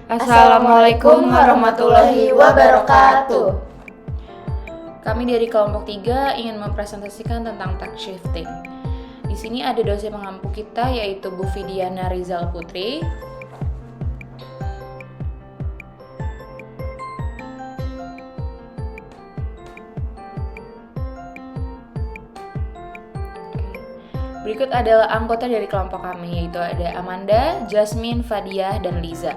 Assalamualaikum warahmatullahi wabarakatuh. Kami dari kelompok 3 ingin mempresentasikan tentang tax shifting. Di sini ada dosen pengampu kita yaitu Bu Fidiana Rizal Putri. Berikut adalah anggota dari kelompok kami, yaitu ada Amanda, Jasmine, Fadia, dan Liza.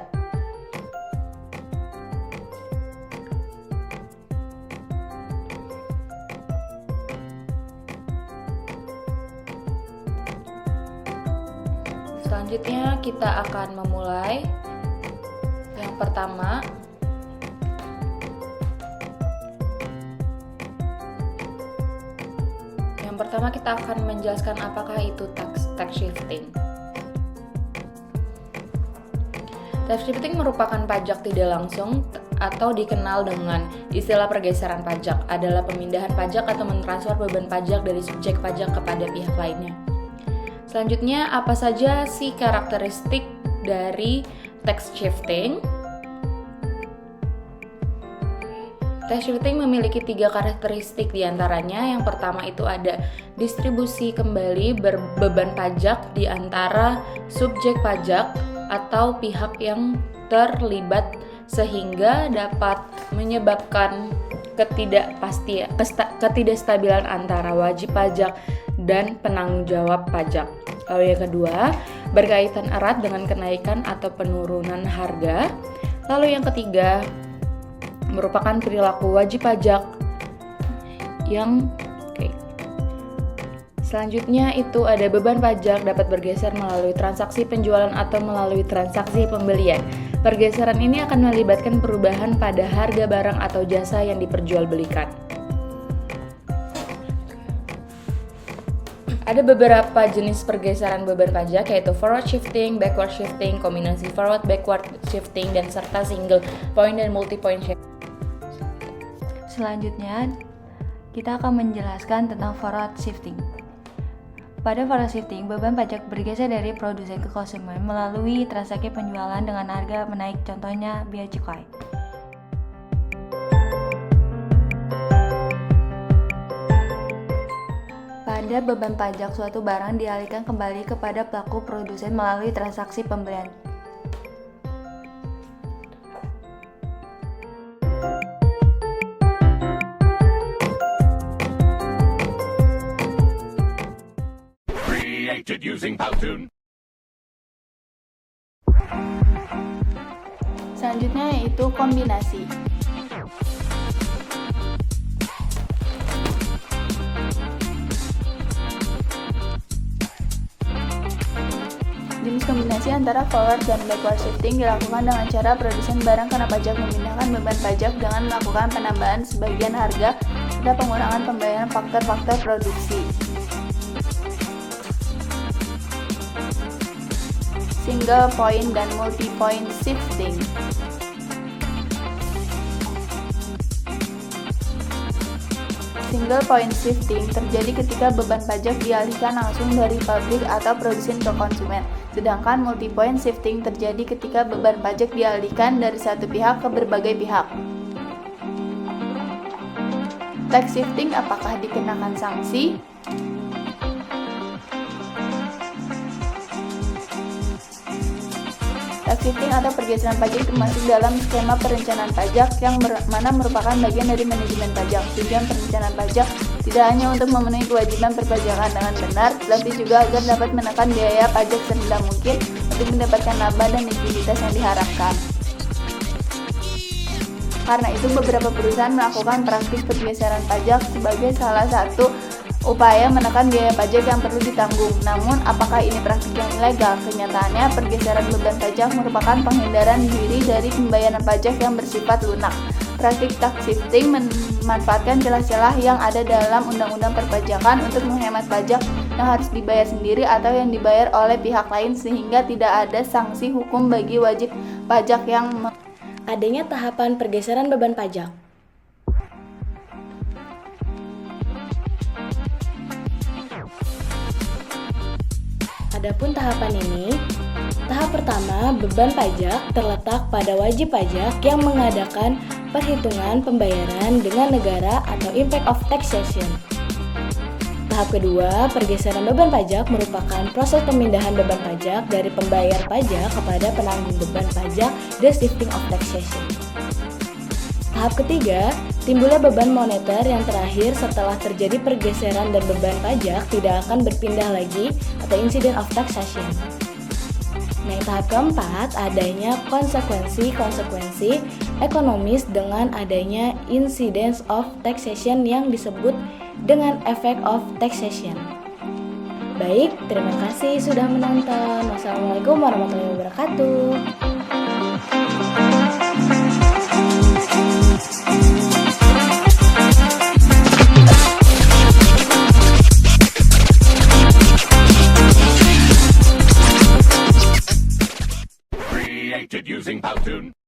Selanjutnya kita akan memulai. Yang pertama kita akan menjelaskan apakah itu tax shifting. Tax shifting merupakan pajak tidak langsung atau dikenal dengan istilah pergeseran pajak, adalah pemindahan pajak atau mentransfer beban pajak dari subjek pajak kepada pihak lainnya. Selanjutnya, apa saja sih karakteristik dari tax shifting? Tax shifting memiliki 3 karakteristik diantaranya. Yang pertama itu ada distribusi kembali beban pajak di antara subjek pajak atau pihak yang terlibat sehingga dapat menyebabkan ketidakstabilan antara wajib pajak dan penanggung jawab pajak. Lalu yang kedua, berkaitan erat dengan kenaikan atau penurunan harga. Lalu yang ketiga, merupakan perilaku wajib pajak Selanjutnya itu ada beban pajak dapat bergeser melalui transaksi penjualan atau melalui transaksi pembelian. Pergeseran ini akan melibatkan perubahan pada harga barang atau jasa yang diperjualbelikan. Ada beberapa jenis pergeseran beban pajak yaitu forward shifting, backward shifting, kombinasi forward backward shifting, dan serta single point dan multi point shifting. Selanjutnya, kita akan menjelaskan tentang forward shifting. Pada forward shifting, beban pajak bergeser dari produsen ke konsumen melalui transaksi penjualan dengan harga menaik, contohnya bea cukai. Pada beban pajak, suatu barang dialihkan kembali kepada pelaku produsen melalui transaksi pembelian. Selanjutnya yaitu kombinasi. Jenis kombinasi antara forward dan backward shifting dilakukan dengan cara produsen barang kena pajak memindahkan beban pajak dengan melakukan penambahan sebagian harga serta pengurangan pembayaran faktor-faktor produksi. Single point dan multi point shifting. Single point shifting terjadi ketika beban pajak dialihkan langsung dari pabrik atau produsen ke konsumen. Sedangkan multi point shifting terjadi ketika beban pajak dialihkan dari satu pihak ke berbagai pihak. Tax shifting apakah dikenakan sanksi? Tax shifting atau pergeseran pajak termasuk dalam skema perencanaan pajak yang mana merupakan bagian dari manajemen pajak. Tujuan perencanaan pajak tidak hanya untuk memenuhi kewajiban perpajakan dengan benar, tetapi juga agar dapat menekan biaya pajak serendah mungkin untuk mendapatkan laba dan likuiditas yang diharapkan. Karena itu beberapa perusahaan melakukan praktik pergeseran pajak sebagai salah satu upaya menekan biaya pajak yang perlu ditanggung. Namun, apakah ini praktik yang ilegal? Kenyataannya, pergeseran beban pajak merupakan penghindaran diri dari pembayaran pajak yang bersifat lunak. Praktik tax shifting memanfaatkan celah-celah yang ada dalam undang-undang perpajakan untuk menghemat pajak yang harus dibayar sendiri atau yang dibayar oleh pihak lain sehingga tidak ada sanksi hukum bagi wajib pajak yang adanya tahapan pergeseran beban pajak. Adapun tahapan ini Tahap pertama, beban pajak terletak pada wajib pajak yang mengadakan perhitungan pembayaran dengan negara atau impact of taxation. Tahap kedua, pergeseran beban pajak merupakan proses pemindahan beban pajak dari pembayar pajak kepada penanggung beban pajak, the shifting of taxation. Tahap ketiga, timbulnya beban moneter yang terakhir setelah terjadi pergeseran dan beban pajak tidak akan berpindah lagi atau incident of taxation. Nah, tahap keempat, adanya konsekuensi ekonomis dengan adanya incidence of taxation yang disebut dengan effect of taxation. Baik, terima kasih sudah menonton. Wassalamualaikum warahmatullahi wabarakatuh. Created using Powtoon.